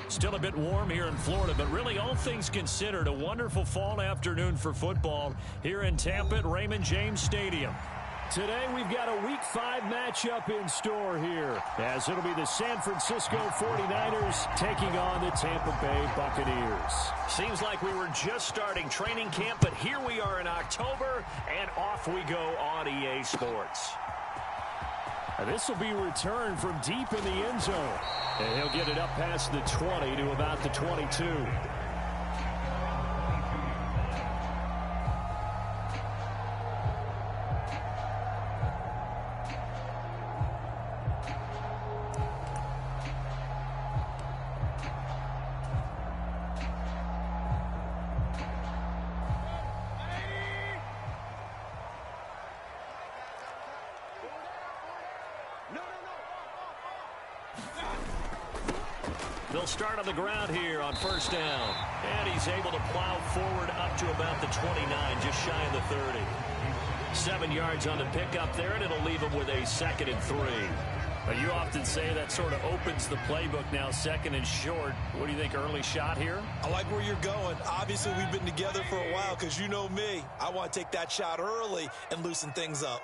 Still a bit warm here in Florida, but really all things considered, a wonderful fall afternoon for football here in Tampa at Raymond James Stadium. Today we've got a Week 5 matchup in store here, as it'll be the San Francisco 49ers taking on the Tampa Bay Buccaneers. Seems like we were just starting training camp, but here we are in October, and off we go on EA Sports. This will be returned from deep in the end zone. And he'll get it up past the 20 to about the 22. They'll start on the ground here on first down. And he's able to plow forward up to about the 29, just shy of the 30. 7 yards on the pickup there, and it'll leave him with a 2nd and 3. But you often say that sort of opens the playbook now, 2nd and short. What do you think, early shot here? I like where you're going. Obviously, we've been together for a while because you know me. I want to take that shot early and loosen things up.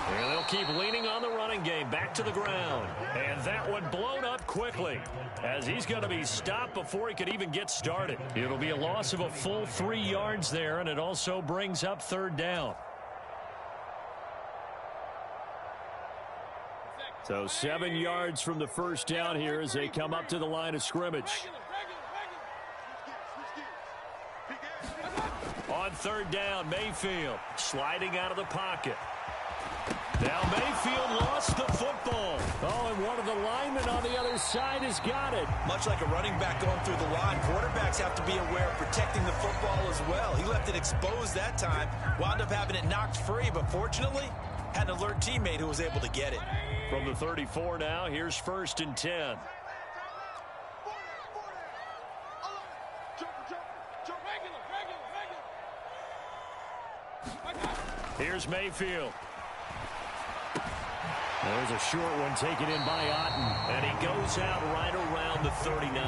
And they'll keep leaning on the running game, back to the ground. And that one blown up quickly, as he's going to be stopped before he could even get started. It'll be a loss of a full 3 yards there, and it also brings up 3rd down. So 7 yards from the first down here as they come up to the line of scrimmage. On 3rd down, Mayfield sliding out of the pocket. Now Mayfield lost the football. Oh, and one of the linemen on the other side has got it. Much like a running back going through the line, quarterbacks have to be aware of protecting the football as well. He left it exposed that time, wound up having it knocked free, but fortunately, had an alert teammate who was able to get it. From the 34 now, here's 1st and 10. Here's Mayfield. There's a short one taken in by Otten, and he goes out right around the 39.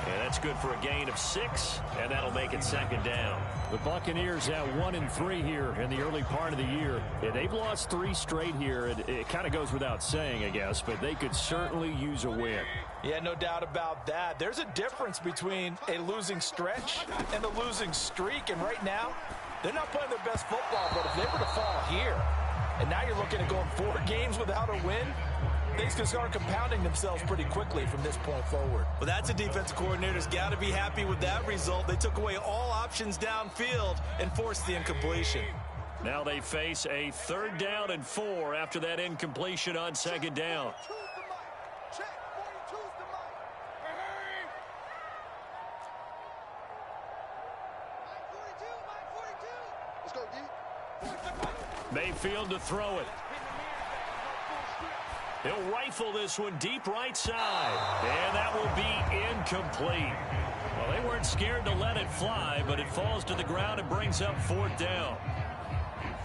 And that's good for a gain of 6, and that'll make it 2nd down. The Buccaneers at 1-3 here in the early part of the year. And they've lost 3 straight here. It kind of goes without saying, I guess, but they could certainly use a win. Yeah, no doubt about that. There's a difference between a losing stretch and a losing streak, and right now, they're not playing their best football, but if they were to fall here, and now you're looking at going 4 games without a win, things can start compounding themselves pretty quickly from this point forward. Well, that's a defensive coordinator's got to be happy with that result. They took away all options downfield and forced the incompletion. Now they face a 3rd down and 4 after that incompletion on 2nd down. Mayfield to throw it. He'll rifle this one deep right side. And that will be incomplete. Well, they weren't scared to let it fly, but it falls to the ground and brings up 4th down.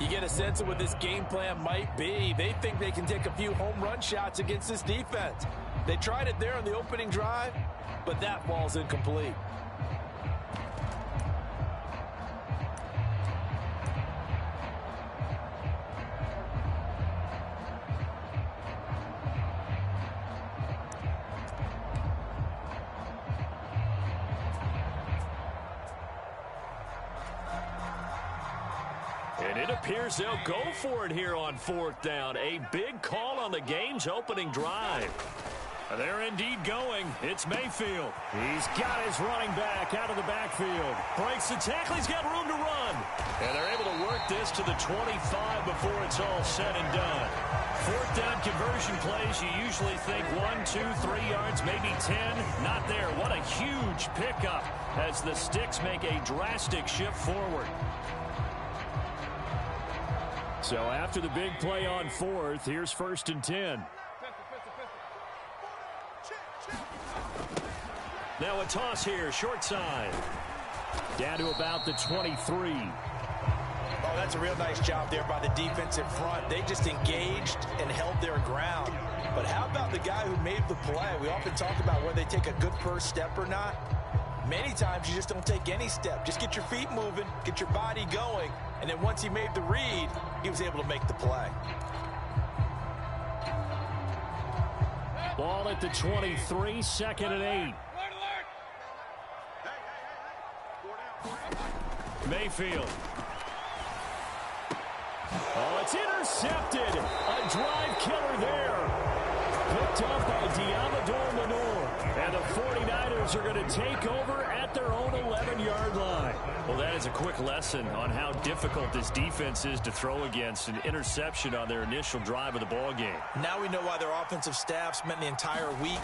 You get a sense of what this game plan might be. They think they can take a few home run shots against this defense. They tried it there on the opening drive, but that ball's incomplete. And it appears they'll go for it here on 4th down. A big call on the game's opening drive. They're indeed going. It's Mayfield. He's got his running back out of the backfield. Breaks the tackle. He's got room to run. And they're able to work this to the 25 before it's all said and done. 4th down conversion plays, you usually think 1, 2, 3 yards, maybe 10. Not there. What a huge pickup as the Sticks make a drastic shift forward. So after the big play on 4th, here's 1st and 10. Now a toss here, short side. Down to about the 23. Oh, that's a real nice job there by the defensive front. They just engaged and held their ground. But how about the guy who made the play? We often talk about whether they take a good first step or not. Many times you just don't take any step. Just get your feet moving, get your body going, and then once he made the read, he was able to make the play. Ball at the 23, 2nd and 8. Mayfield. Oh, it's intercepted. A drive killer there. Picked up by Diamador Lenore. And the 49ers are going to take over at their own 11-yard line. Well, that is a quick lesson on how difficult this defense is to throw against. An interception on their initial drive of the ball game. Now we know why their offensive staff spent the entire week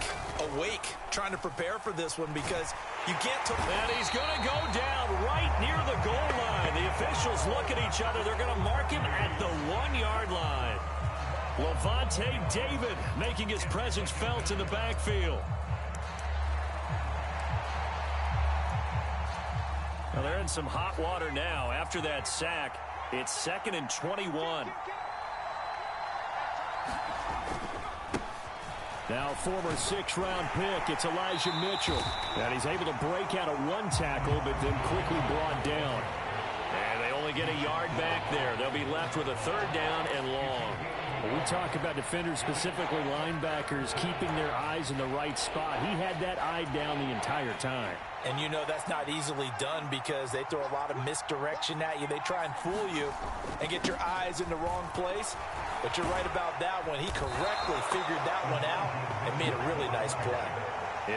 awake trying to prepare for this one, because you can't... And he's going to go down right near the goal line. The officials look at each other. They're going to mark him at the 1-yard line. Lavonte David making his presence felt in the backfield. Well, they're in some hot water now. After that sack, it's 2nd and 21. Now former 6th-round pick, it's Elijah Mitchell. And he's able to break out of one tackle, but then quickly brought down. And they only get a yard back there. They'll be left with a 3rd down and long. When we talk about defenders, specifically linebackers, keeping their eyes in the right spot, he had that eye down the entire time. And you know that's not easily done because they throw a lot of misdirection at you. They try and fool you and get your eyes in the wrong place. But you're right about that one. He correctly figured that one out and made a really nice play.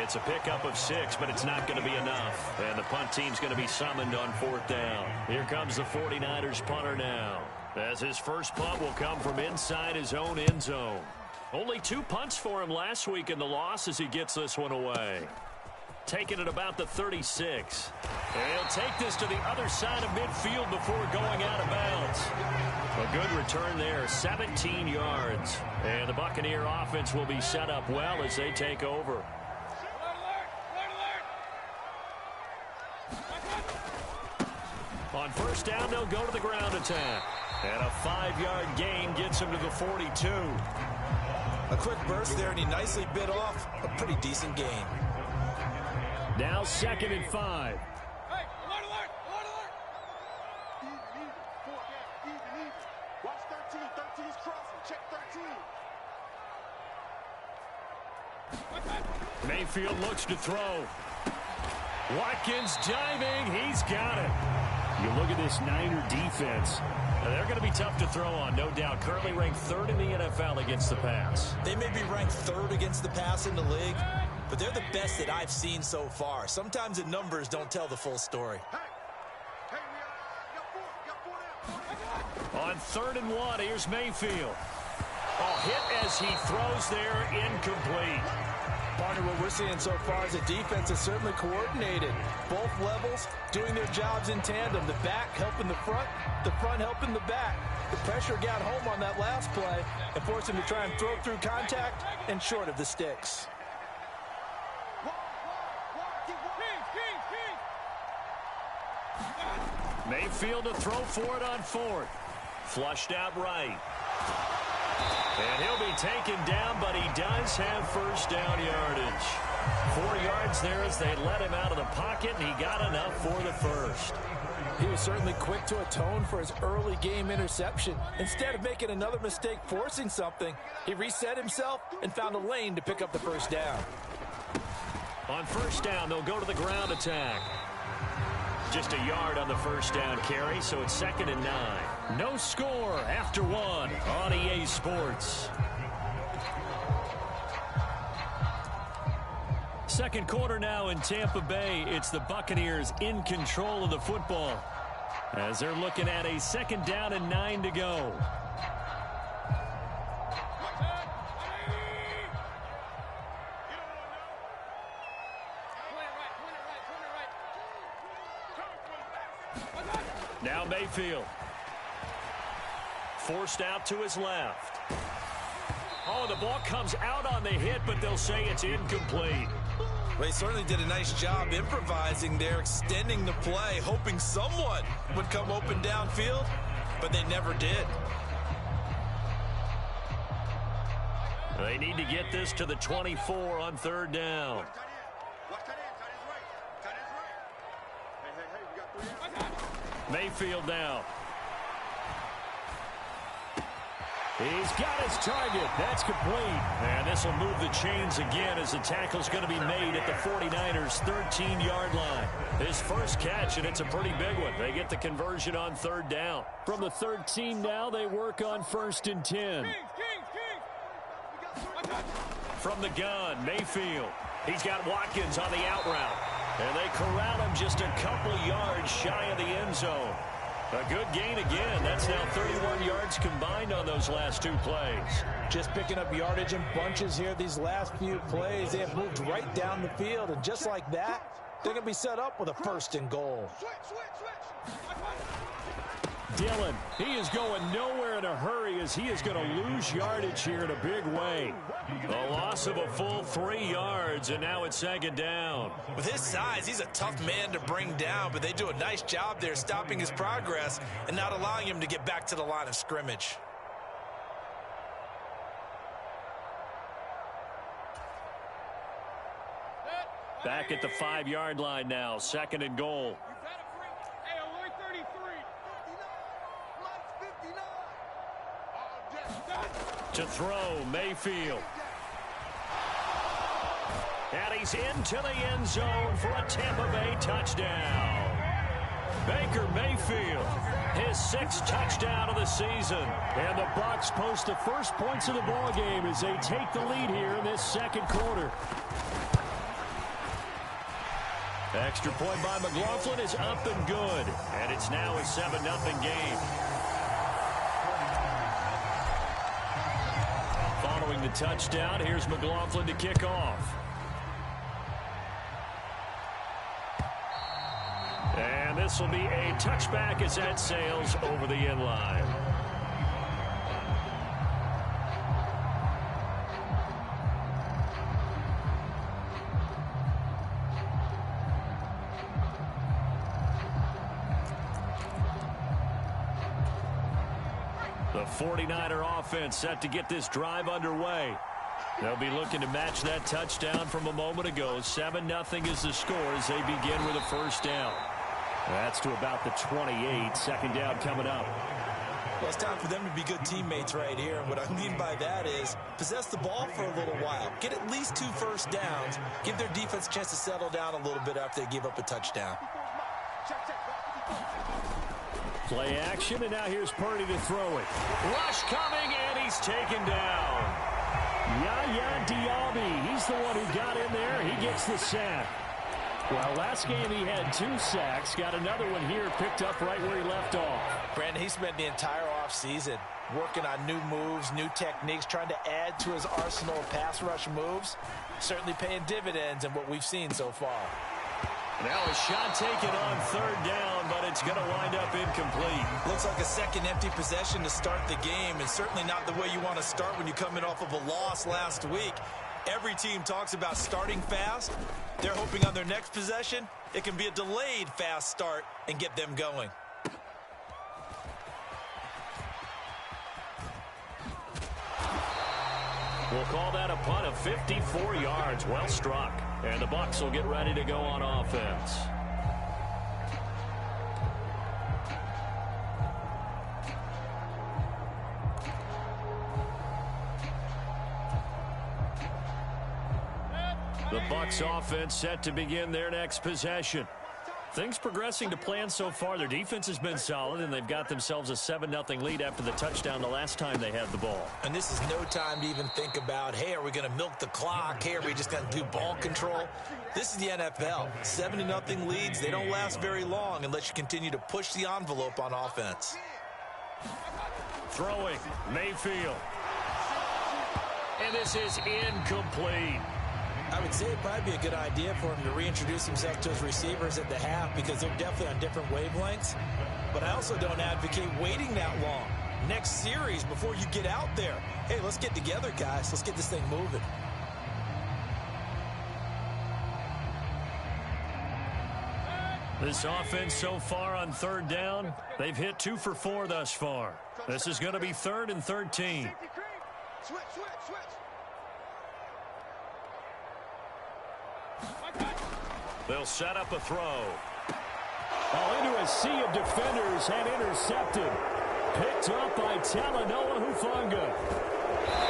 It's a pickup of 6, but it's not going to be enough. And the punt team's going to be summoned on 4th down. Here comes the 49ers punter now, as his first punt will come from inside his own end zone. Only 2 punts for him last week in the loss as he gets this one away. Taking it about the 36. And he'll take this to the other side of midfield before going out of bounds. A good return there, 17 yards. And the Buccaneer offense will be set up well as they take over. On 1st down, they'll go to the ground attack. And a 5-yard gain gets him to the 42. A quick burst there, and he nicely bit off a pretty decent gain. Now 2nd and 5. Hey, alert, alert, alert, alert. Even. Watch 13. 13's crossing. Check 13. Mayfield looks to throw. Watkins diving. He's got it. You look at this Niner defense. They're going to be tough to throw on, no doubt. Currently ranked 3rd in the NFL against the pass. They may be ranked 3rd against the pass in the league, but they're the best that I've seen so far. Sometimes the numbers don't tell the full story. On 3rd and 1, here's Mayfield. Oh, hit as he throws there, incomplete. Partner, what we're seeing so far is the defense is certainly coordinated. Both levels doing their jobs in tandem. The back helping the front helping the back. The pressure got home on that last play and forced him to try and throw through contact and short of the sticks. Mayfield to throw for it on 4th. Flushed out right. And he'll be taken down, but he does have 1st down yardage. 4 yards there as they let him out of the pocket, and he got enough for the 1st. He was certainly quick to atone for his early game interception. Instead of making another mistake forcing something, he reset himself and found a lane to pick up the 1st down. On 1st down, they'll go to the ground attack. Just a yard on the 1st down carry, so it's 2nd and 9. No score after 1 on EA Sports. Second quarter now in Tampa Bay. It's the Buccaneers in control of the football as they're looking at a 2nd down and 9 to go. Now Mayfield. Forced out to his left. Oh, the ball comes out on the hit, but they'll say it's incomplete. Well, he certainly did a nice job improvising there, extending the play, hoping someone would come open downfield, but they never did. They need to get this to the 24 on third down. Mayfield now. He's got his target. That's complete. And this will move the chains again as the tackle's going to be made at the 49ers' 13-yard line. His first catch, and it's a pretty big one. They get the conversion on third down. From the 13 now, they work on 1st and 10. From the gun, Mayfield. He's got Watkins on the out route. And they corral him just a couple yards shy of the end zone. A good gain again. That's now 31 yards combined on those last 2 plays. Just picking up yardage in bunches here these last few plays. They have moved right down the field, and just like that, they're going to be set up with a 1st and goal. Dillon, he is going nowhere in a hurry as he is going to lose yardage here in a big way. A loss of a full 3 yards, and now it's 2nd down. With his size, he's a tough man to bring down, but they do a nice job there stopping his progress and not allowing him to get back to the line of scrimmage. Back at the 5-yard line now, 2nd and goal. To throw, Mayfield. And he's into the end zone for a Tampa Bay touchdown. Baker Mayfield, his 6th touchdown of the season. And the Bucs post the first points of the ball game as they take the lead here in this 2nd quarter. Extra point by McLaughlin is up and good. And it's now a 7-0 game. Following the touchdown, here's McLaughlin to kick off. And this will be a touchback as that sails over the end line. The 49er offense set to get this drive underway. They'll be looking to match that touchdown from a moment ago. 7-0 is the score as they begin with a 1st down. That's to about the 28. 2nd down coming up. Well, it's time for them to be good teammates right here. And what I mean by that is possess the ball for a little while. Get at least 2 first downs. Give their defense a chance to settle down a little bit after they give up a touchdown. Play action, and now here's Purdy to throw it. Rush coming, and he's taken down. Yaya Diaby, he's the one who got in there. He gets the sack. Well, last game he had 2 sacks. Got another one here picked up right where he left off. Brandon, he spent the entire offseason working on new moves, new techniques, trying to add to his arsenal of pass rush moves. Certainly paying dividends in what we've seen so far. Now a shot taken on 3rd down, but it's going to wind up incomplete. Looks like a second empty possession to start the game, and certainly not the way you want to start when you come in off of a loss last week. Every team talks about starting fast. They're hoping on their next possession, it can be a delayed fast start and get them going. We'll call that a punt of 54 yards. Well struck. And the Bucs will get ready to go on offense. The Bucs offense set to begin their next possession. Things progressing to plan so far. Their defense has been solid, and they've got themselves a 7-0 lead after the touchdown the last time they had the ball. And this is no time to even think about, hey, are we going to milk the clock? Hey, are we just going to do ball control? This is the NFL. 7-0 leads, they don't last very long unless you continue to push the envelope on offense. Throwing, Mayfield. And this is incomplete. I would say it'd probably be a good idea for him to reintroduce himself to his receivers at the half because they're definitely on different wavelengths. But I also don't advocate waiting that long. Next series, before you get out there, hey, let's get together, guys. Let's get this thing moving. This offense so far on third down, they've hit 2 for 4 thus far. This is going to be 3rd and 13. Switch. They'll set up a throw. Into a sea of defenders and intercepted. Picked up by Talanoa Hufanga.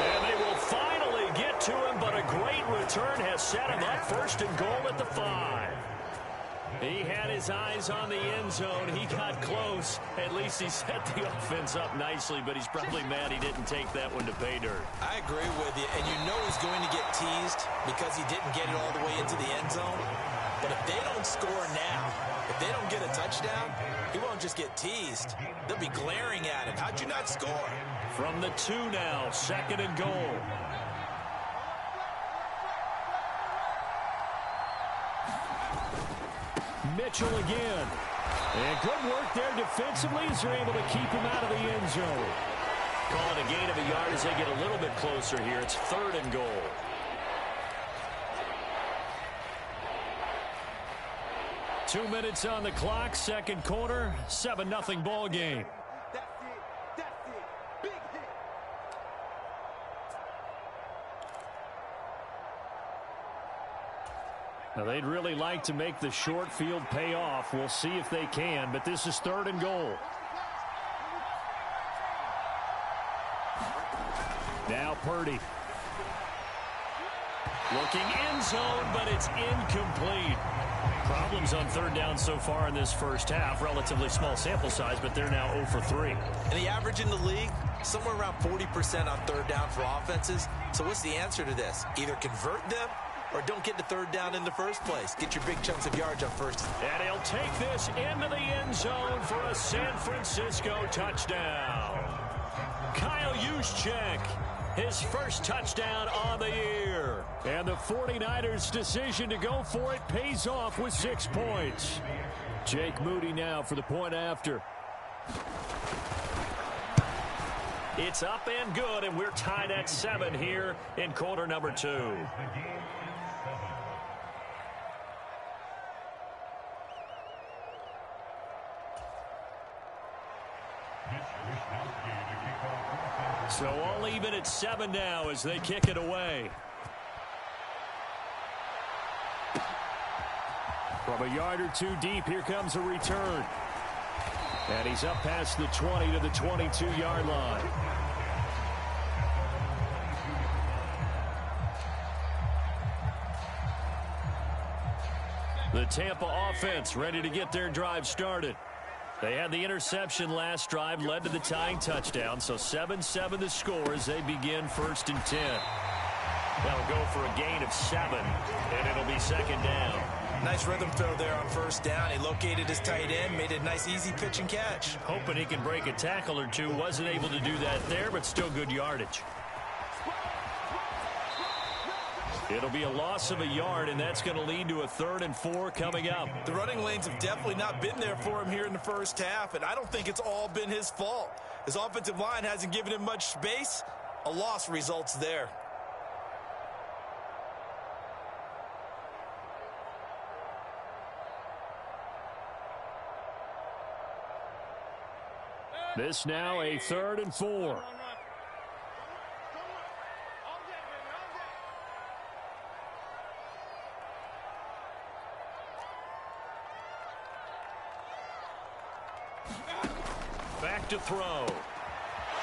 And they will finally get to him, but a great return has set him up 1st and goal at the 5. He had his eyes on the end zone. He got close. At least he set the offense up nicely, but he's probably mad he didn't take that one to pay dirt. I agree with you, and you know he's going to get teased because he didn't get it all the way into the end zone. But if they don't score now, if they don't get a touchdown, he won't just get teased. They'll be glaring at him. How'd you not score? From the 2 now, 2nd and goal. Mitchell again. And good work there defensively as they're able to keep him out of the end zone. Call it a gain of a yard as they get a little bit closer here. It's 3rd and goal. Two minutes on the clock, second quarter, 7-0 ball game. That's it. Big hit. Now they'd really like to make the short field pay off. We'll see if they can, but this is 3rd and goal. Now Purdy. Looking end zone, but it's incomplete. Problems on 3rd down so far in this first half. Relatively small sample size, but they're now 0 for 3. And the average in the league, somewhere around 40% on 3rd down for offenses. So what's the answer to this? Either convert them or don't get the 3rd down in the first place. Get your big chunks of yards on first. And he'll take this into the end zone for a San Francisco touchdown. Kyle Juszczyk, his first touchdown on the year. And the 49ers' decision to go for it pays off with 6 points. Jake Moody now for the point after. It's up and good, and we're tied at 7 here in quarter number 2. So all even at 7 now as they kick it away. From a yard or 2 deep, here comes a return. And he's up past the 20 to the 22-yard line. The Tampa offense ready to get their drive started. They had the interception last drive, led to the tying touchdown, so 7-7 the score as they begin 1st and 10. They'll go for a gain of 7, and it'll be 2nd down. Nice rhythm throw there on 1st down. He located his tight end, made a nice easy pitch and catch. Hoping he can break a tackle or two. Wasn't able to do that there, but still good yardage. It'll be a loss of a yard, and that's going to lead to a 3rd and 4 coming up. The running lanes have definitely not been there for him here in the first half, and I don't think it's all been his fault. His offensive line hasn't given him much space. A loss results there. This now a 3rd and 4. Back to throw.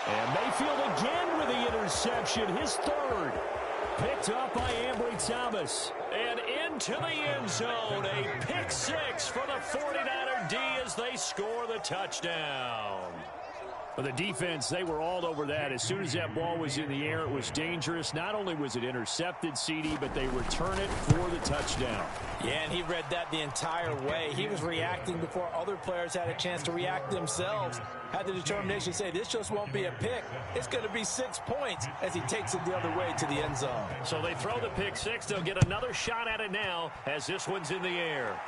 And Mayfield again with the interception, his 3rd. Picked up by Ambry Thomas. And into the end zone. A pick 6 for the 49er D as they score the touchdown. For the defense, they were all over that. As soon as that ball was in the air, it was dangerous. Not only was it intercepted, CD, but they return it for the touchdown. Yeah, and he read that the entire way. He was reacting before other players had a chance to react themselves. Had the determination to say, this just won't be a pick. It's going to be 6 points as he takes it the other way to the end zone. So they throw the pick 6. They'll get another shot at it now as this one's in the air.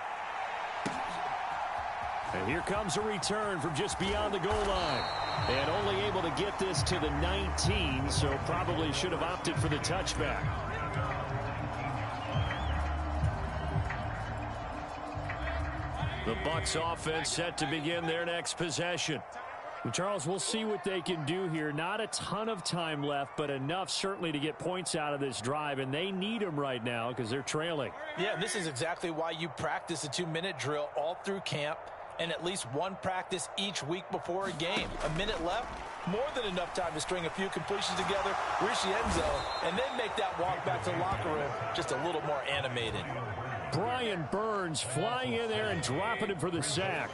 And here comes a return from just beyond the goal line. And only able to get this to the 19, so probably should have opted for the touchback. The Bucs offense set to begin their next possession. Well, Charles, we'll see what they can do here. Not a ton of time left, but enough certainly to get points out of this drive, and they need them right now because they're trailing. Yeah, this is exactly why you practice a 2-minute drill all through camp and at least one practice each week before a game. A minute left, more than enough time to string a few completions together, reach the end zone, and then make that walk back to the locker room just a little more animated. Brian Burns flying in there and dropping him for the sack.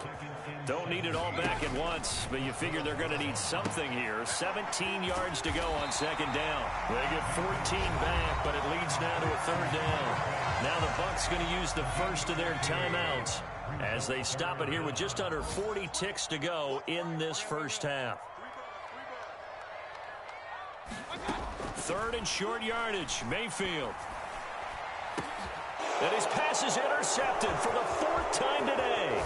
Don't need it all back at once, but you figure they're going to need something here. 17 yards to go on second down. They get 14 back, but it leads now to a third down. Now the Bucs going to use the first of their timeouts as they stop it here with just under 40 ticks to go in this first half. Third and short yardage, Mayfield. And his pass is intercepted for the 4th time today.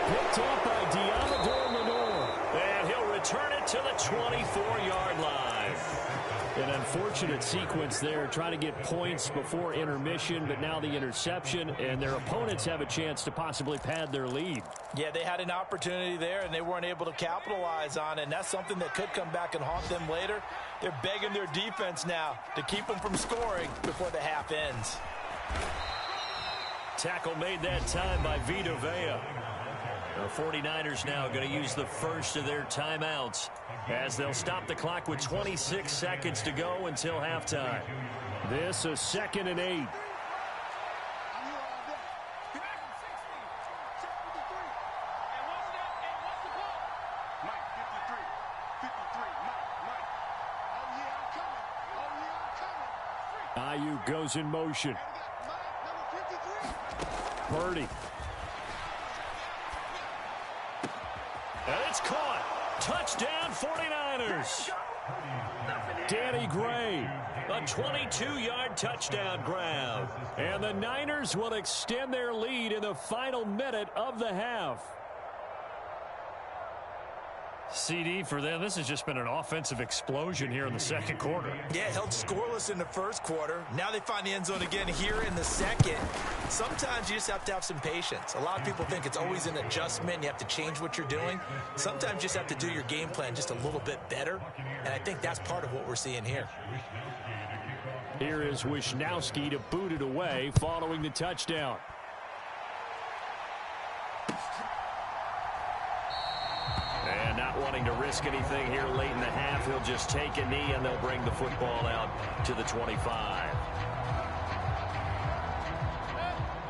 Picked off by Deommodore Lenoir. And he'll return it to the 24-yard line. An unfortunate sequence there, trying to get points before intermission, but now the interception, and their opponents have a chance to possibly pad their lead. Yeah, they had an opportunity there, and they weren't able to capitalize on it, and that's something that could come back and haunt them later. They're begging their defense now to keep them from scoring before the half ends. Tackle made that time by Vita Vea. The 49ers now going to use the first of their timeouts as they'll stop the clock with 26 seconds to go until halftime. This is 2nd and 8. Ayuk goes in motion. Purdy. And it's caught. Touchdown 49ers. Danny Gray. A 22-yard touchdown grab. And the Niners will extend their lead in the final minute of the half. CD for them, this has just been an offensive explosion here in the second quarter. Yeah, held scoreless in the first quarter. Now they find the end zone again here in the second. Sometimes you just have to have some patience. A lot of people think it's always an adjustment. You have to change what you're doing. Sometimes you just have to do your game plan just a little bit better. And I think that's part of what we're seeing here. Here is Wisnowski to boot it away following the touchdown. And not wanting to risk anything here late in the half, he'll just take a knee and they'll bring the football out to the 25.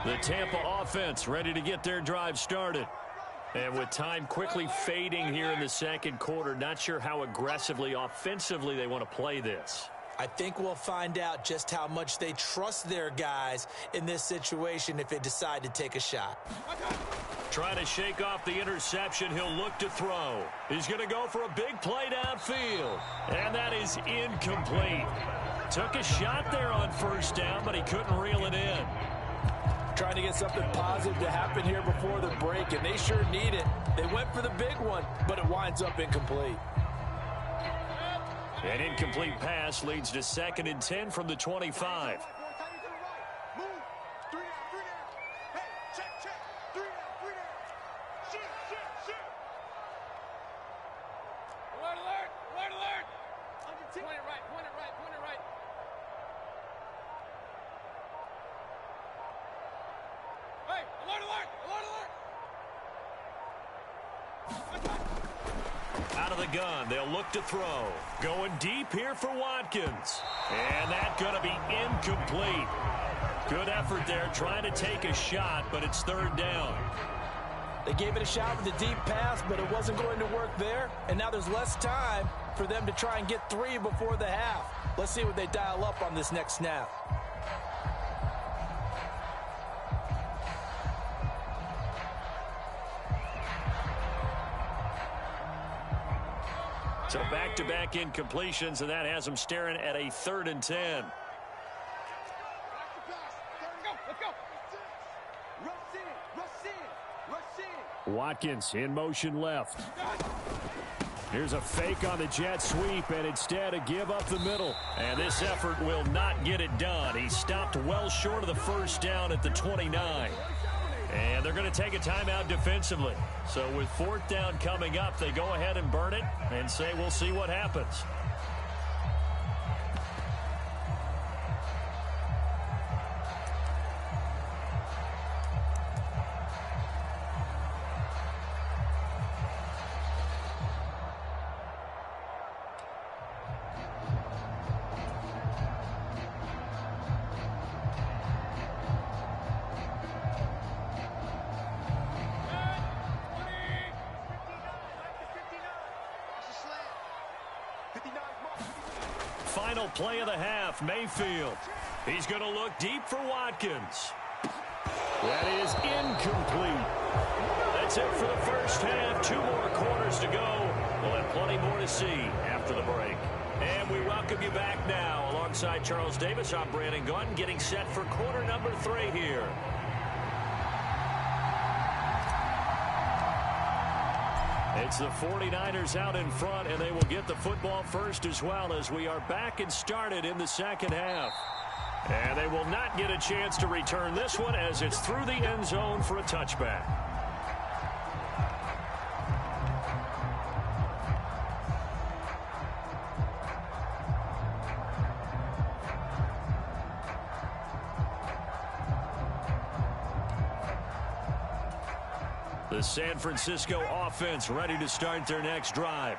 The Tampa offense ready to get their drive started. And with time quickly fading here in the second quarter, not sure how aggressively, offensively they want to play this. I think we'll find out just how much they trust their guys in this situation if they decide to take a shot. Trying to shake off the interception, he'll look to throw. He's going to go for a big play downfield. And that is incomplete. Took a shot there on first down, but he couldn't reel it in. Trying to get something positive to happen here before the break, and they sure need it. They went for the big one, but it winds up incomplete. An incomplete pass leads to 2nd and 10 from the 25. Out of the gun, they'll look to throw. Going deep here for Watkins. And that's going to be incomplete. Good effort there, trying to take a shot, but it's 3rd down. They gave it a shot with a deep pass, but it wasn't going to work there. And now there's less time for them to try and get 3 before the half. Let's see what they dial up on this next snap. So back-to-back incompletions, and that has them staring at a 3rd and 10. Watkins in motion left. Here's a fake on the jet sweep, and instead a give up the middle. And this effort will not get it done. He stopped well short of the first down at the 29. And they're going to take a timeout defensively. So with 4th down coming up, they go ahead and burn it and say we'll see what happens. Final play of the half, Mayfield. He's going to look deep for Watkins. That is incomplete. That's it for the first half. 2 more quarters to go. We'll have plenty more to see after the break. And we welcome you back now. Alongside Charles Davis, I'm Brandon Gaudin, getting set for quarter number 3 here. It's the 49ers out in front, and they will get the football first as well as we are back and started in the second half. And they will not get a chance to return this one as it's through the end zone for a touchback. The San Francisco offense ready to start their next drive.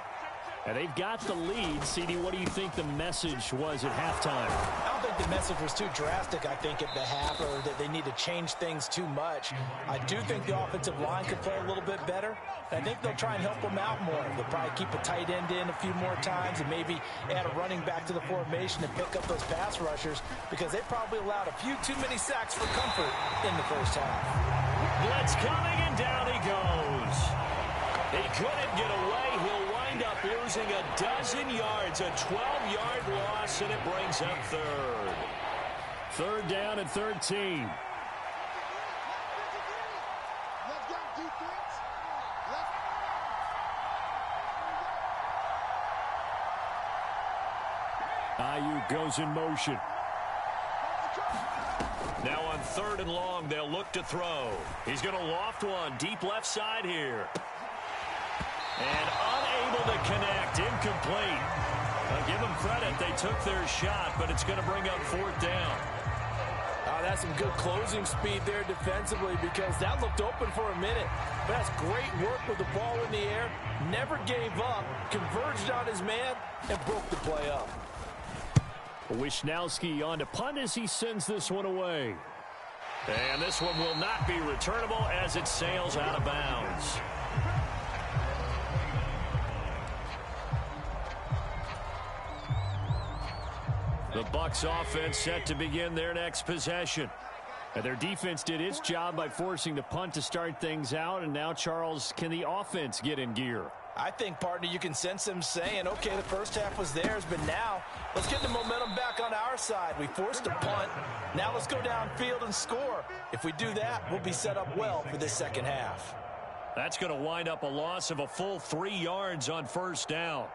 And they've got the lead. CD, what do you think the message was at halftime? I don't think the message was too drastic, I think, at the half, or that they need to change things too much. I do think the offensive line could play a little bit better. I think they'll try and help them out more. They'll probably keep a tight end in a few more times and maybe add a running back to the formation and pick up those pass rushers because they probably allowed a few too many sacks for comfort in the first half. Blitz coming, and down he goes. He couldn't get away. He'll wind up losing a dozen yards, a 12-yard loss, and it brings up 3rd. 3rd down and 13. Ayuk goes in motion. Now on 3rd and long, they'll look to throw. He's going to loft one deep left side here. And unable to connect, incomplete. I'll give them credit, they took their shot, but it's going to bring up 4th down. That's some good closing speed there defensively because that looked open for a minute. But that's great work with the ball in the air. Never gave up, converged on his man, and broke the play up. Wishnowski on to punt as he sends this one away. And this one will not be returnable as it sails out of bounds. The Bucs offense set to begin their next possession. And their defense did its job by forcing the punt to start things out. And now, Charles, can the offense get in gear? I think, partner, you can sense them saying, okay, the first half was theirs, but now let's get the momentum back on our side. We forced a punt. Now let's go downfield and score. If we do that, we'll be set up well for this second half. That's going to wind up a loss of a full 3 yards on 1st down.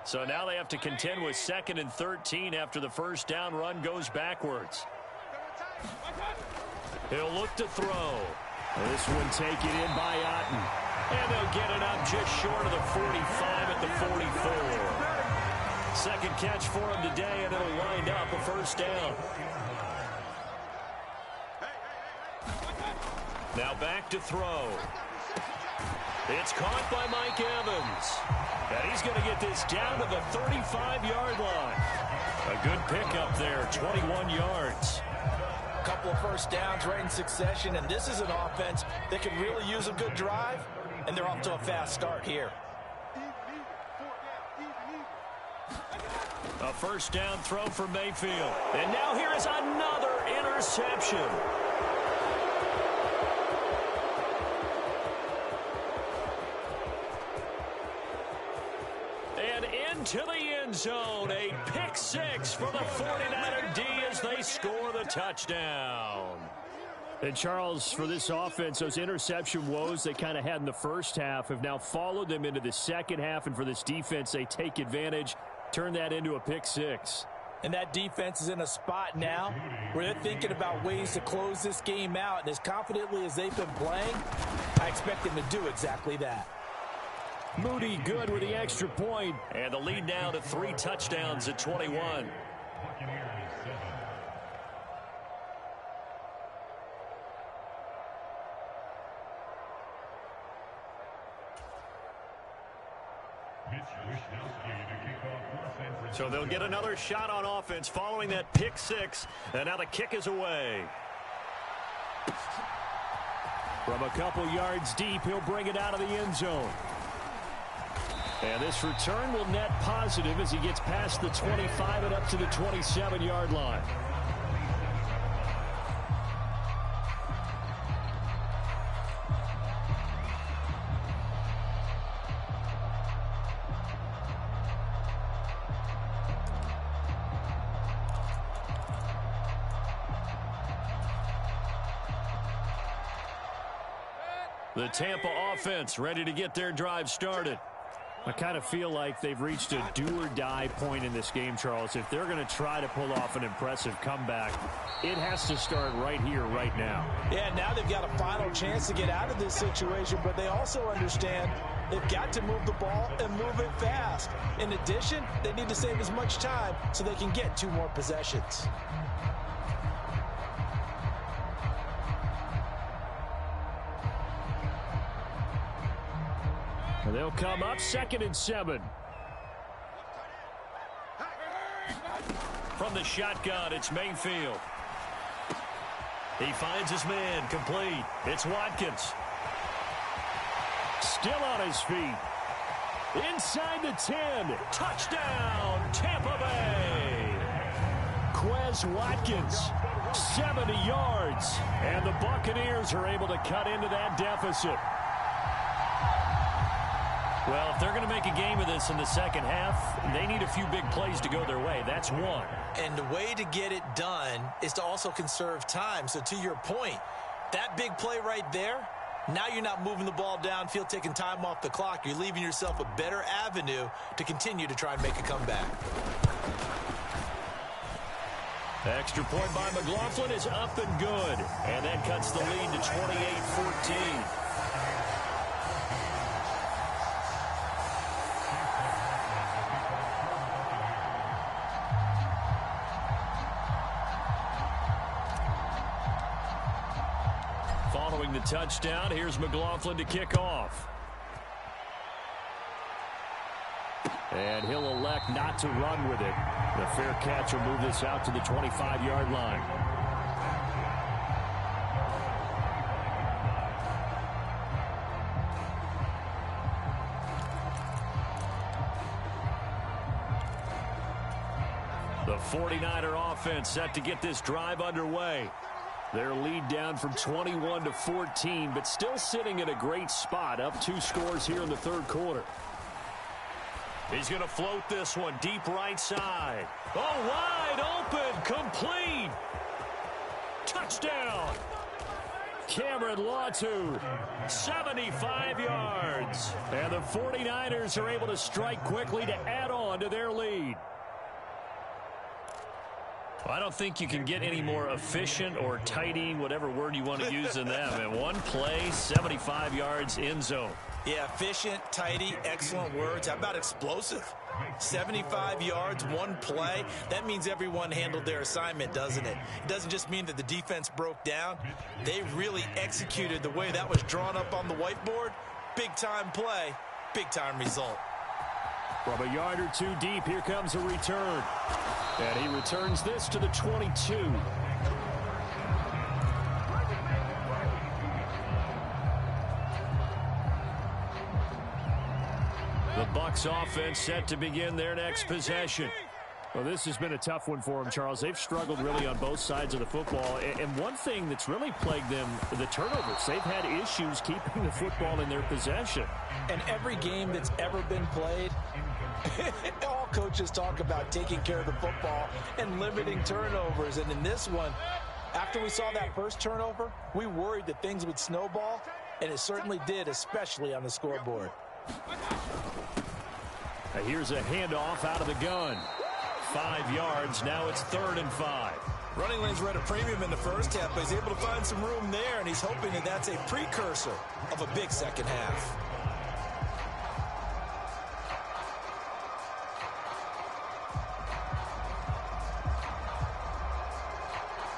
So now they have to contend with 2nd and 13 after the first down run goes backwards. He'll look to throw. This one taken in by Otten. And they'll get it up just short of the 45 at the 44. Second catch for him today, and it'll wind up a 1st down. Now back to throw. It's caught by Mike Evans. And he's going to get this down to the 35-yard line. A good pickup there, 21 yards. A couple of first downs right in succession, and this is an offense that can really use a good drive, and they're off to a fast start here. A 1st down throw for Mayfield. And now here is another interception. To the end end zone. A pick six for the 49er D as they score the touchdown. And Charles, for this offense, those interception woes they kind of had in the first half have now followed them into the second half. And for this defense, they take advantage, turn that into a pick six. And that defense is in a spot now where they're thinking about ways to close this game out. And as confidently as they've been playing, I expect them to do exactly that. Moody good with the extra point. And the lead now to 3 touchdowns at 21. So they'll get another shot on offense following that pick six. And now the kick is away. From a couple yards deep, he'll bring it out of the end zone. And this return will net positive as he gets past the 25 and up to the 27-yard line. The Tampa offense ready to get their drive started. I kind of feel like they've reached a do-or-die point in this game, Charles. If they're going to try to pull off an impressive comeback, it has to start right here, right now. Yeah, now they've got a final chance to get out of this situation, but they also understand they've got to move the ball and move it fast. In addition, they need to save as much time so they can get 2 more possessions. They'll come up 2nd and 7. From the shotgun, it's Mayfield. He finds his man, complete. It's Watkins. Still on his feet. Inside the 10. Touchdown, Tampa Bay. Quez Watkins, 70 yards. And the Buccaneers are able to cut into that deficit. Well, if they're going to make a game of this in the second half, they need a few big plays to go their way. That's one. And the way to get it done is to also conserve time. So to your point, that big play right there, now you're not moving the ball downfield, taking time off the clock. You're leaving yourself a better avenue to continue to try and make a comeback. Extra point by McLaughlin is up and good. And that cuts the lead to 28-14. Following the touchdown, here's McLaughlin to kick off. And he'll elect not to run with it. The fair catch will move this out to the 25-yard line. The 49er offense set to get this drive underway. Their lead down from 21 to 14, but still sitting in a great spot, up 2 scores here in the third quarter. He's going to float this one deep right side. Oh, wide open, complete. Touchdown. Cameron Latu, 75 yards. And the 49ers are able to strike quickly to add on to their lead. Well, I don't think you can get any more efficient or tidy, whatever word you want to use in them. And one play, 75 yards, end zone. Yeah, efficient, tidy, excellent words. How about explosive? 75 yards, one play. That means everyone handled their assignment, doesn't it? It doesn't just mean that the defense broke down. They really executed the way that was drawn up on the whiteboard. Big-time play, big-time result. From a yard or 2 deep, here comes a return. And he returns this to the 22. The Bucs offense set to begin their next possession. Well, this has been a tough one for them, Charles. They've struggled really on both sides of the football. And one thing that's really plagued them, the turnovers. They've had issues keeping the football in their possession. And every game that's ever been played, All coaches talk about taking care of the football and limiting turnovers. And in this one, after we saw that first turnover, we worried that things would snowball, and it certainly did, especially on the scoreboard. Here's a handoff out of the gun. 5 yards. Now it's 3rd and 5. Running lanes were at a premium in the first half, but he's able to find some room there, and he's hoping that that's a precursor of a big second half.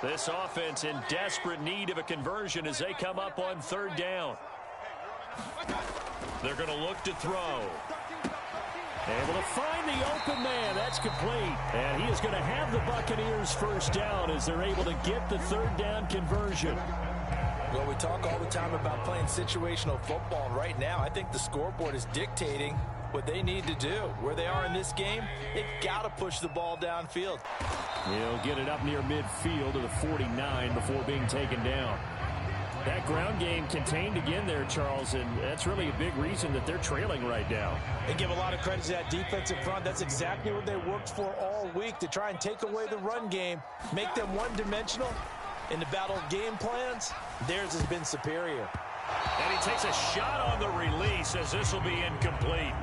This offense in desperate need of a conversion as they come up on 3rd down. They're going to look to throw. Able to find the open man. That's complete. And he is going to have the Buccaneers first down as they're able to get the 3rd down conversion. Well, we talk all the time about playing situational football. And right now, I think the scoreboard is dictating what they need to do. Where they are in this game, they've got to push the ball downfield. He'll get it up near midfield to the 49 before being taken down. That ground game contained again there, Charles, and that's really a big reason that they're trailing right now. They give a lot of credit to that defensive front. That's exactly what they worked for all week, to try and take away the run game, make them one-dimensional. In the battle of game plans, theirs has been superior. And he takes a shot on the release as this will be incomplete.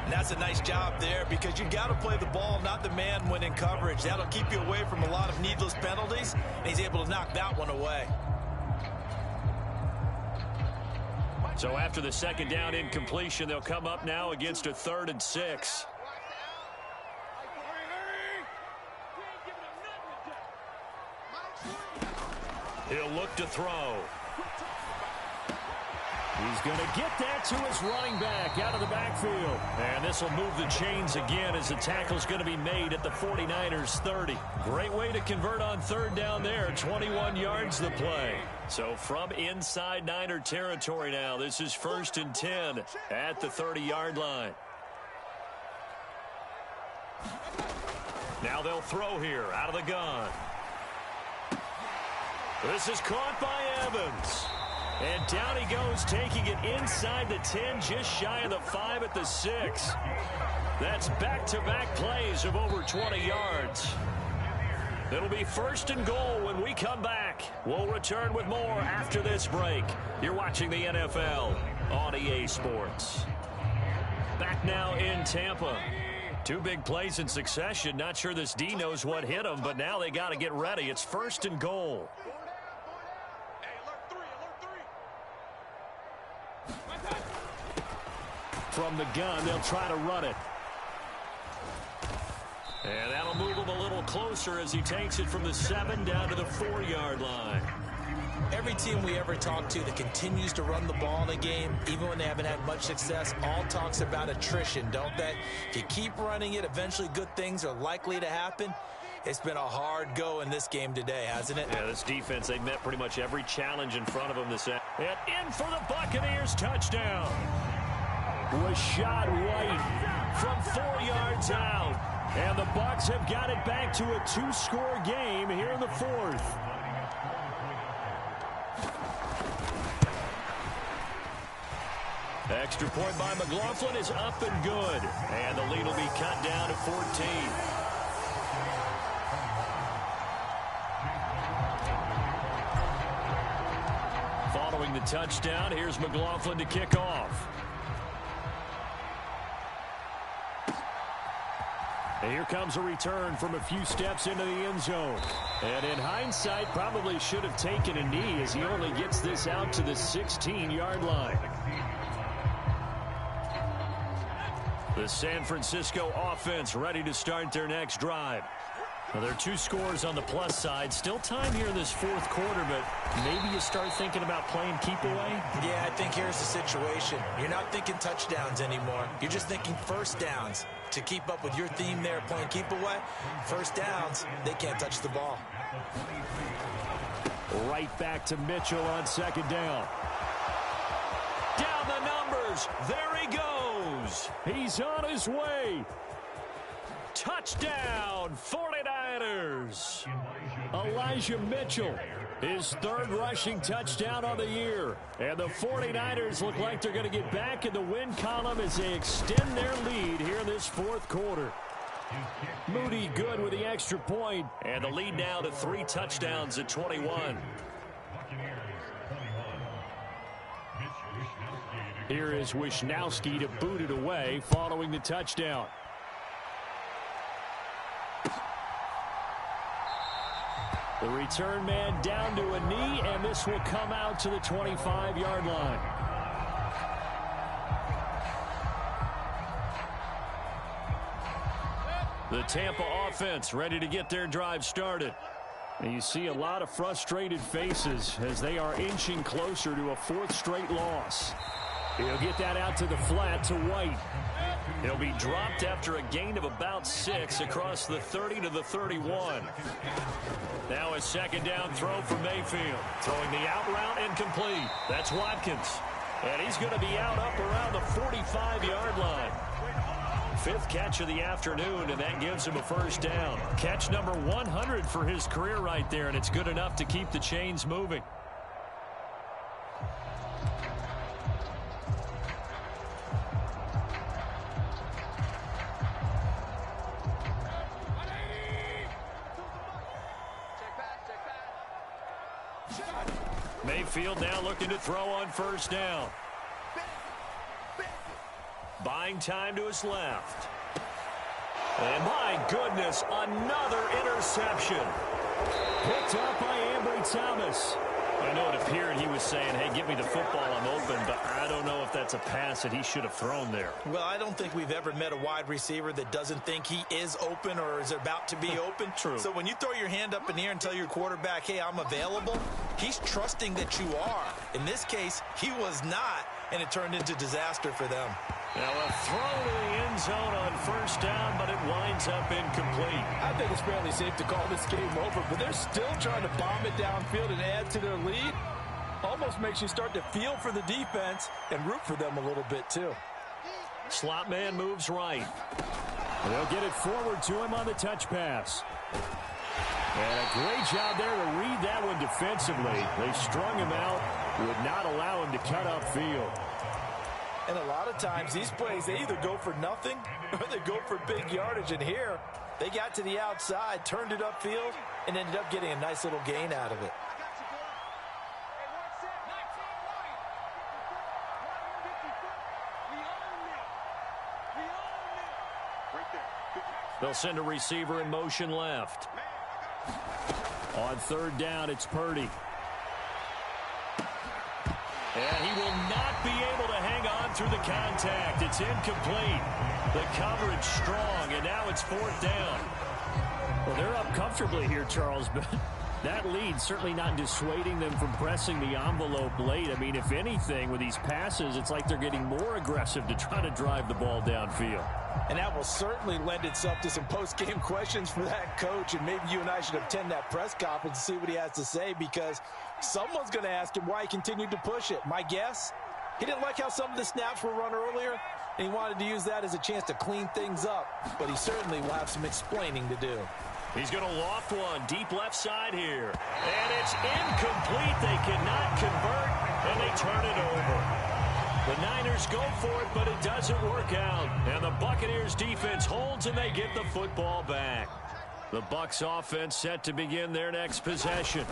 And that's a nice job there, because you got to play the ball, not the man when in coverage. That'll keep you away from a lot of needless penalties, and he's able to knock that one away. So after the 2nd down incompletion, they'll come up now against a 3rd and 6. He'll look to throw. He's going to get that to his running back out of the backfield. And this will move the chains again as the tackle's going to be made at the 49ers 30. Great way to convert on 3rd down there. 21 yards the play. So from inside Niner territory now, this is 1st and 10 at the 30-yard line. Now they'll throw here out of the gun. This is caught by Evans. And down he goes, taking it inside the 10, just shy of the 5 at the 6. That's back-to-back plays of over 20 yards. It'll be 1st and goal when we come back. We'll return with more after this break. You're watching the NFL on EA Sports. Back now in Tampa. 2 big plays in succession. Not sure this D knows what hit him, but now they got to get ready. It's 1st and goal. From the gun, they'll try to run it. And that'll move him a little closer as he takes it from the 7 down to the 4-yard line. Every team we ever talk to that continues to run the ball in a game, even when they haven't had much success, all talks about attrition, don't they? If you keep running it, eventually good things are likely to happen. It's been a hard go in this game today, hasn't it? Yeah, this defense, they met pretty much every challenge in front of them this end. And in for the Buccaneers touchdown. Rachaad White from 4 yards out. And the Bucs have got it back to a 2-score game here in the 4th. Extra point by McLaughlin is up and good. And the lead will be cut down to 14. Following the touchdown, here's McLaughlin to kick off. And here comes a return from a few steps into the end zone. And in hindsight, probably should have taken a knee as he only gets this out to the 16-yard line. The San Francisco offense ready to start their next drive. Now, there are 2 scores on the plus side. Still time here in this 4th quarter, but maybe you start thinking about playing keep away? Yeah, I think here's the situation. You're not thinking touchdowns anymore. You're just thinking first downs. To keep up with your theme there, playing keep away, first downs, they can't touch the ball. Right back to Mitchell on 2nd down. Down the numbers. There he goes. He's on his way. Touchdown, 49ers. Elijah Mitchell His third rushing touchdown on the year. And the 49ers look like they're going to get back in the win column as they extend their lead here in this fourth quarter. Moody good with the extra point. And the lead now to 3 touchdowns at 21. Here is Wishnowsky to boot it away following the touchdown. The return man down to a knee, and this will come out to the 25-yard line. The Tampa offense ready to get their drive started. And you see a lot of frustrated faces as they are inching closer to a 4th straight loss. He'll get that out to the flat to White. He'll be dropped after a gain of about 6 across the 30 to the 31. Now a second down throw for Mayfield. Throwing the out route incomplete. That's Watkins. And he's going to be out up around the 45-yard line. 5th catch of the afternoon, and that gives him a first down. Catch number 100 for his career right there, and it's good enough to keep the chains moving. Mayfield now looking to throw on first down. Buying time to his left. And my goodness, another interception. Picked up by Ambry Thomas. I know it appeared he was saying, hey, give me the football, I'm open, but I don't know if that's a pass that he should have thrown there. Well, I don't think we've ever met a wide receiver that doesn't think he is open or is about to be open. True. So when you throw your hand up in the air and tell your quarterback, hey, I'm available, he's trusting that you are. In this case, he was not, and it turned into disaster for them. Now a throw to the end zone on first down, but it winds up incomplete. I think it's fairly safe to call this game over, but they're still trying to bomb it downfield and add to their lead. Almost makes you start to feel for the defense and root for them a little bit too. Slot man moves right. They'll get it forward to him on the touch pass. And a great job there to read that one defensively. They strung him out, would not allow him to cut upfield. And a lot of times these plays, they either go for nothing or they go for big yardage. And here, they got to the outside, turned it upfield, and ended up getting a nice little gain out of it. They'll send a receiver in motion left. On third down, it's Purdy. And he will not be able to hang on through the contact. It's incomplete. The coverage strong, and now it's 4th down. Well, they're up comfortably here, Charles, but that lead certainly not dissuading them from pressing the envelope late. I mean, if anything, with these passes, it's like they're getting more aggressive to try to drive the ball downfield. And that will certainly lend itself to some post-game questions for that coach. And maybe you and I should attend that press conference and see what he has to say, because someone's going to ask him why he continued to push it. My guess, he didn't like how some of the snaps were run earlier, and he wanted to use that as a chance to clean things up. But he certainly will have some explaining to do. He's going to loft one deep left side here. And it's incomplete. They cannot convert, and they turn it over. The Niners go for it, but it doesn't work out. And the Buccaneers defense holds, and they get the football back. The Bucs offense set to begin their next possession.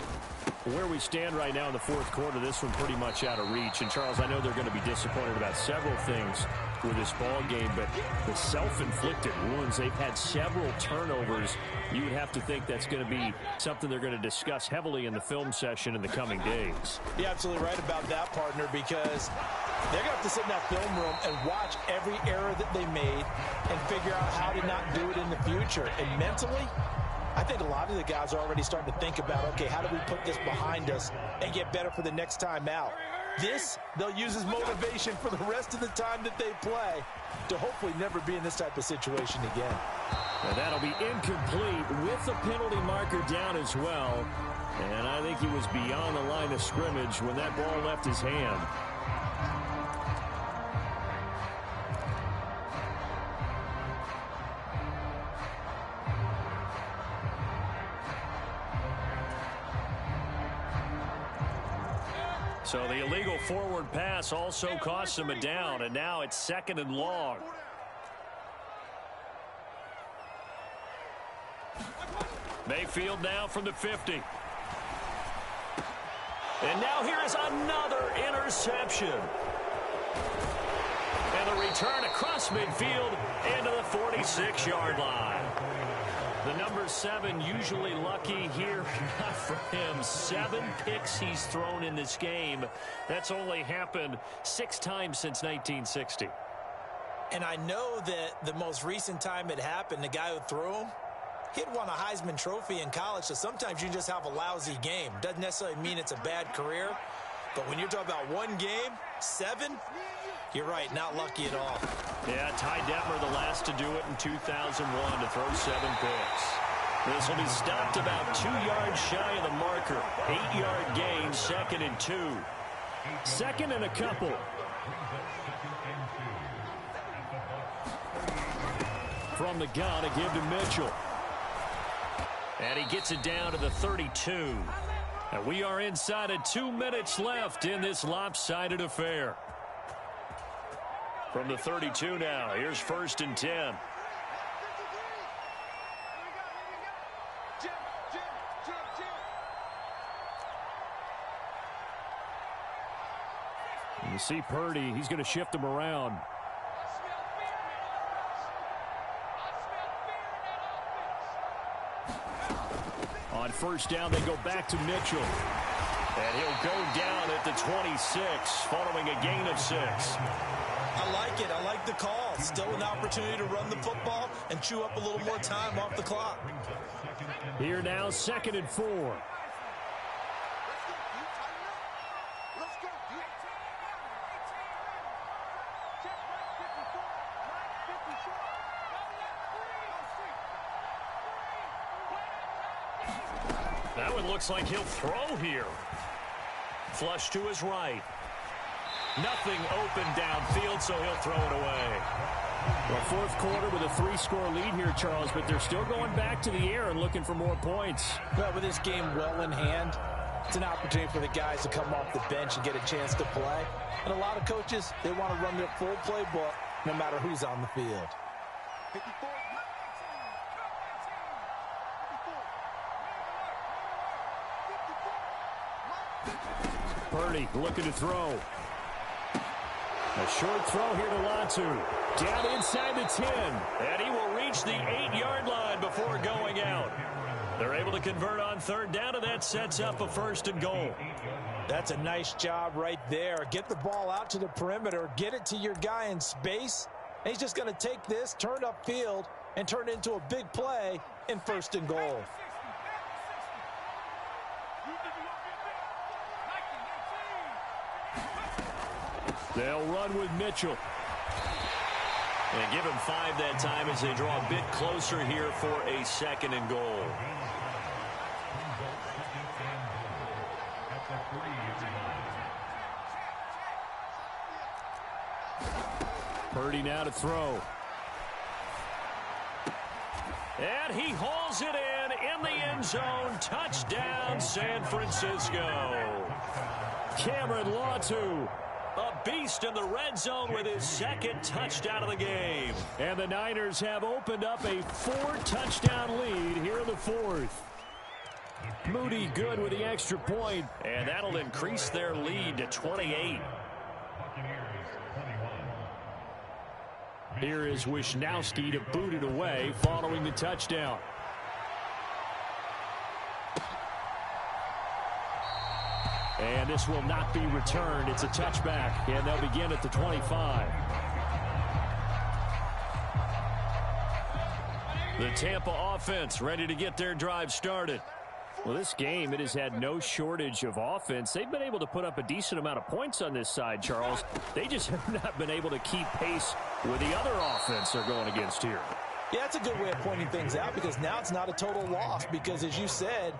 Where we stand right now in the fourth quarter, this one pretty much out of reach. And, Charles, I know they're going to be disappointed about several things with this ball game, but the self-inflicted wounds, they've had several turnovers. You would have to think that's going to be something they're going to discuss heavily in the film session in the coming days. You're absolutely right about that, partner, because they're going to have to sit in that film room and watch every error that they made and figure out how to not do it in the future. And mentally, I think a lot of the guys are already starting to think about, okay, how do we put this behind us and get better for the next time out? This, they'll use as motivation for the rest of the time that they play to hopefully never be in this type of situation again. And that'll be incomplete with the penalty marker down as well. And I think he was beyond the line of scrimmage when that ball left his hand. So the illegal forward pass also cost him a down, and now it's 2nd and long. Mayfield now from the 50. And now here is another interception. And the return across midfield into the 46-yard line. The number 7 usually lucky here. Not for him. 7 picks he's thrown in this game. That's only happened 6 times since 1960. And I know that the most recent time it happened, the guy who threw him, he'd won a Heisman Trophy in college, so sometimes you just have a lousy game. Doesn't necessarily mean it's a bad career, but when you're talking about one game, 7, you're right, not lucky at all. Yeah, Ty Detmer, the last to do it in 2001, to throw 7 picks. This will be stopped about 2 yards shy of the marker. 8-yard gain, 2nd and 2. 2nd and a couple. From the gun, a give to Mitchell. And he gets it down to the 32. And we are inside of 2 minutes left in this lopsided affair. From the 32 now, here's 1st and 10. You see Purdy, he's going to shift him around. On 1st down, they go back to Mitchell. And he'll go down at the 26, following a gain of 6. I like it. I like the call. Still an opportunity to run the football and chew up a little more time off the clock. Here now, 2nd and 4. That one looks like he'll throw here. Flush to his right. Nothing open downfield, so he'll throw it away. Well, 4th quarter with a 3-score lead here, Charles, but they're still going back to the air and looking for more points. Well, with this game well in hand, it's an opportunity for the guys to come off the bench and get a chance to play. And a lot of coaches, they want to run their full playbook no matter who's on the field. 54. Purdy looking to throw. A short throw here to Latu. Down inside the 10. And he will reach the 8-yard line before going out. They're able to convert on 3rd down, and that sets up a 1st and goal. That's a nice job right there. Get the ball out to the perimeter. Get it to your guy in space. And he's just going to take this, turn upfield, and turn it into a big play in 1st and goal. They'll run with Mitchell. And give him 5 that time as they draw a bit closer here for a 2nd and goal. Purdy now to throw. And he hauls it in the end zone. Touchdown, San Francisco. Cameron Latu, a beast in the red zone with his 2nd touchdown of the game. And the Niners have opened up a 4-touchdown lead here in the 4th. Moody good with the extra point, and that'll increase their lead to 28. Here is Wisnowski to boot it away following the touchdown. And this will not be returned. It's a touchback, and they'll begin at the 25. The Tampa offense ready to get their drive started. Well, this game, it has had no shortage of offense. They've been able to put up a decent amount of points on this side, Charles. They just have not been able to keep pace with the other offense they're going against here. Yeah, that's a good way of pointing things out because now it's not a total loss because, as you said,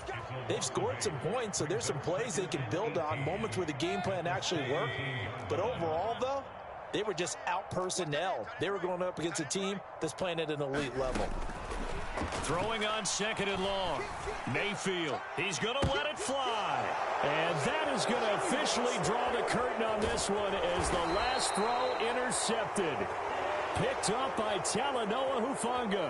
they've scored some points, so there's some plays they can build on, moments where the game plan actually worked. But overall, though, they were just out-personnelled. They were going up against a team that's playing at an elite level. Throwing on 2nd and long. Mayfield, he's going to let it fly. And that is going to officially draw the curtain on this one as the last throw intercepted. Picked up by Talanoa Hufanga.